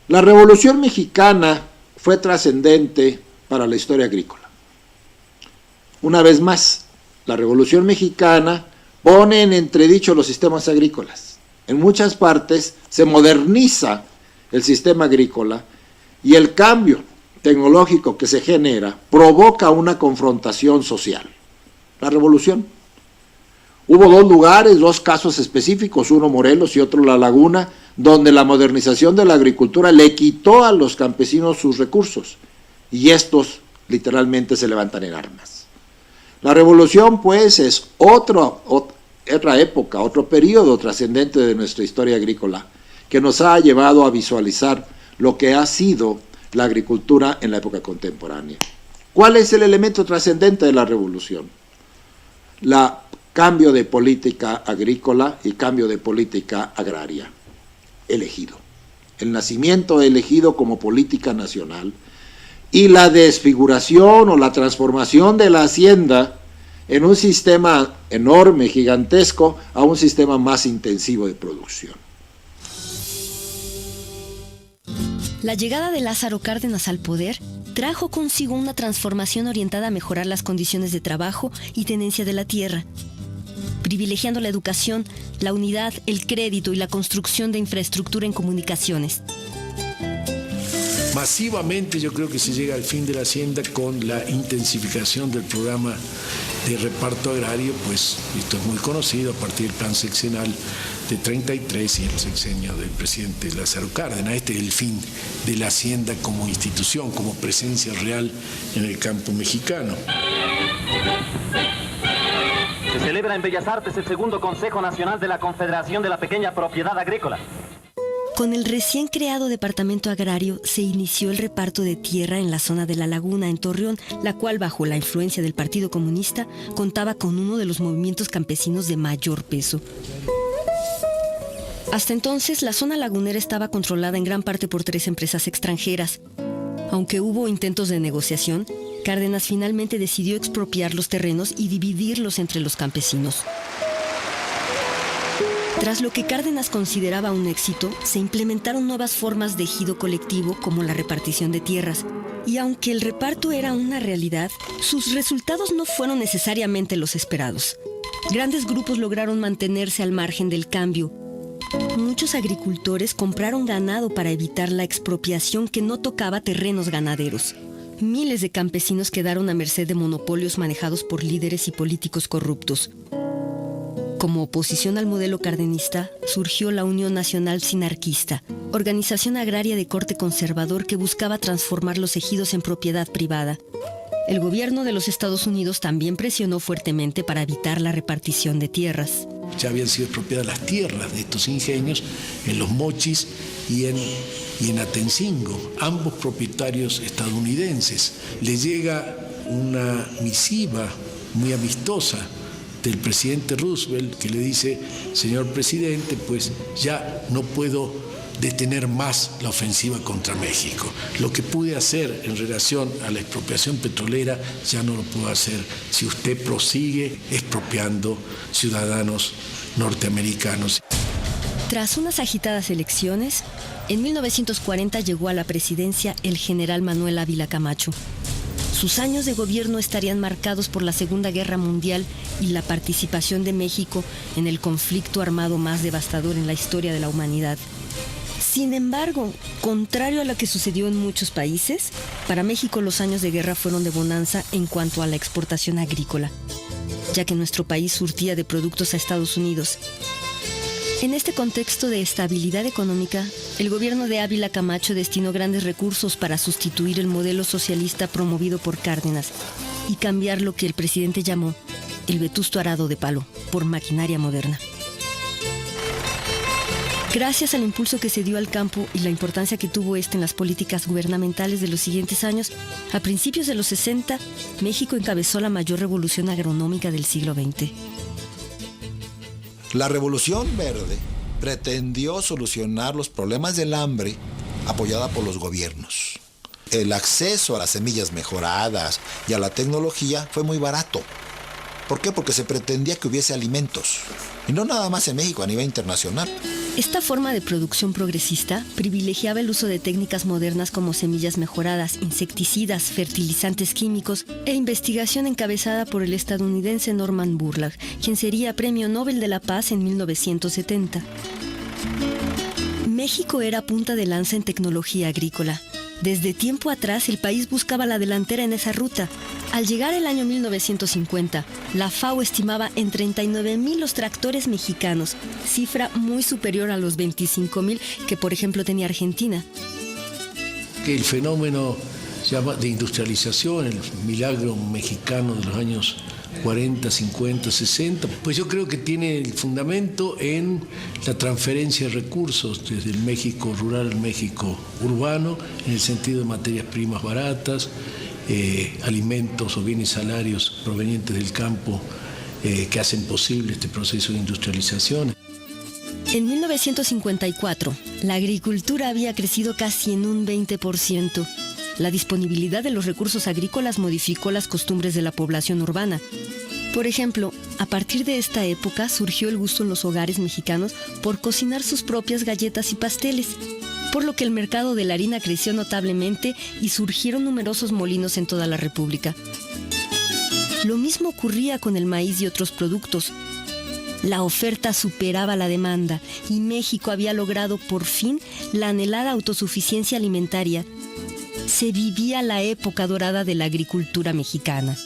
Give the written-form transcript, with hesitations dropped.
La Revolución Mexicana fue trascendente para la historia agrícola. Una vez más, la Revolución Mexicana pone en entredicho los sistemas agrícolas. En muchas partes se moderniza el sistema agrícola y el cambio tecnológico que se genera provoca una confrontación social. La revolución. Hubo dos lugares, dos casos específicos, uno Morelos y otro La Laguna, donde la modernización de la agricultura le quitó a los campesinos sus recursos y estos literalmente se levantan en armas. La revolución, pues, es otra época, otro periodo trascendente de nuestra historia agrícola que nos ha llevado a visualizar lo que ha sido la agricultura en la época contemporánea. ¿Cuál es el elemento trascendente de la revolución? La cambio de política agrícola y cambio de política agraria. Elegido. El nacimiento elegido como política nacional y la desfiguración o la transformación de la hacienda en un sistema enorme, gigantesco, a un sistema más intensivo de producción. La llegada de Lázaro Cárdenas al poder trajo consigo una transformación orientada a mejorar las condiciones de trabajo y tenencia de la tierra, privilegiando la educación, la unidad, el crédito y la construcción de infraestructura en comunicaciones. Masivamente yo creo que se llega al fin de la hacienda con la intensificación del programa de reparto agrario, pues esto es muy conocido a partir del plan sexenal de 33 y el sexenio del presidente Lázaro Cárdenas. Este es el fin de la hacienda como institución, como presencia real en el campo mexicano. Se celebra en Bellas Artes el segundo Consejo Nacional de la Confederación de la Pequeña Propiedad Agrícola. Con el recién creado Departamento Agrario se inició el reparto de tierra en la zona de La Laguna, en Torreón, la cual, bajo la influencia del Partido Comunista, contaba con uno de los movimientos campesinos de mayor peso. Hasta entonces, la zona lagunera estaba controlada en gran parte por 3 empresas extranjeras. Aunque hubo intentos de negociación, Cárdenas finalmente decidió expropiar los terrenos y dividirlos entre los campesinos. Tras lo que Cárdenas consideraba un éxito, se implementaron nuevas formas de ejido colectivo como la repartición de tierras. Y aunque el reparto era una realidad, sus resultados no fueron necesariamente los esperados. Grandes grupos lograron mantenerse al margen del cambio. Muchos agricultores compraron ganado para evitar la expropiación que no tocaba terrenos ganaderos. Miles de campesinos quedaron a merced de monopolios manejados por líderes y políticos corruptos. Como oposición al modelo cardenista, surgió la Unión Nacional Sinarquista, organización agraria de corte conservador que buscaba transformar los ejidos en propiedad privada. El gobierno de los Estados Unidos también presionó fuertemente para evitar la repartición de tierras. Ya habían sido expropiadas las tierras de estos ingenios en Los Mochis y en Atencingo, ambos propietarios estadounidenses. Le llega una misiva muy amistosa del presidente Roosevelt que le dice: señor presidente, pues ya no puedo detener más la ofensiva contra México. Lo que pude hacer en relación a la expropiación petrolera ya no lo puedo hacer si usted prosigue expropiando ciudadanos norteamericanos. Tras unas agitadas elecciones, en 1940 llegó a la presidencia el general Manuel Ávila Camacho. Sus años de gobierno estarían marcados por la Segunda Guerra Mundial y la participación de México en el conflicto armado más devastador en la historia de la humanidad. Sin embargo, contrario a lo que sucedió en muchos países, para México los años de guerra fueron de bonanza en cuanto a la exportación agrícola, ya que nuestro país surtía de productos a Estados Unidos. En este contexto de estabilidad económica, el gobierno de Ávila Camacho destinó grandes recursos para sustituir el modelo socialista promovido por Cárdenas y cambiar lo que el presidente llamó el vetusto arado de palo por maquinaria moderna. Gracias al impulso que se dio al campo y la importancia que tuvo este en las políticas gubernamentales de los siguientes años, a principios de los 60, México encabezó la mayor revolución agronómica del siglo XX. La Revolución Verde pretendió solucionar los problemas del hambre apoyada por los gobiernos. El acceso a las semillas mejoradas y a la tecnología fue muy barato. ¿Por qué? Porque se pretendía que hubiese alimentos. Y no nada más en México, a nivel internacional. Esta forma de producción progresista privilegiaba el uso de técnicas modernas como semillas mejoradas, insecticidas, fertilizantes químicos e investigación encabezada por el estadounidense Norman Borlaug, quien sería Premio Nobel de la Paz en 1970. México era punta de lanza en tecnología agrícola. Desde tiempo atrás el país buscaba la delantera en esa ruta. Al llegar el año 1950, la FAO estimaba en 39,000 los tractores mexicanos, cifra muy superior a los 25,000 que por ejemplo tenía Argentina. El fenómeno de industrialización, el milagro mexicano de los años 40, 50, 60, pues yo creo que tiene el fundamento en la transferencia de recursos desde el México rural al México urbano, en el sentido de materias primas baratas, alimentos o bienes salarios provenientes del campo que hacen posible este proceso de industrialización. En 1954, la agricultura había crecido casi en un 20%. La disponibilidad de los recursos agrícolas modificó las costumbres de la población urbana. Por ejemplo, a partir de esta época surgió el gusto en los hogares mexicanos por cocinar sus propias galletas y pasteles, por lo que el mercado de la harina creció notablemente y surgieron numerosos molinos en toda la República. Lo mismo ocurría con el maíz y otros productos. La oferta superaba la demanda y México había logrado por fin la anhelada autosuficiencia alimentaria. Se vivía la época dorada de la agricultura mexicana.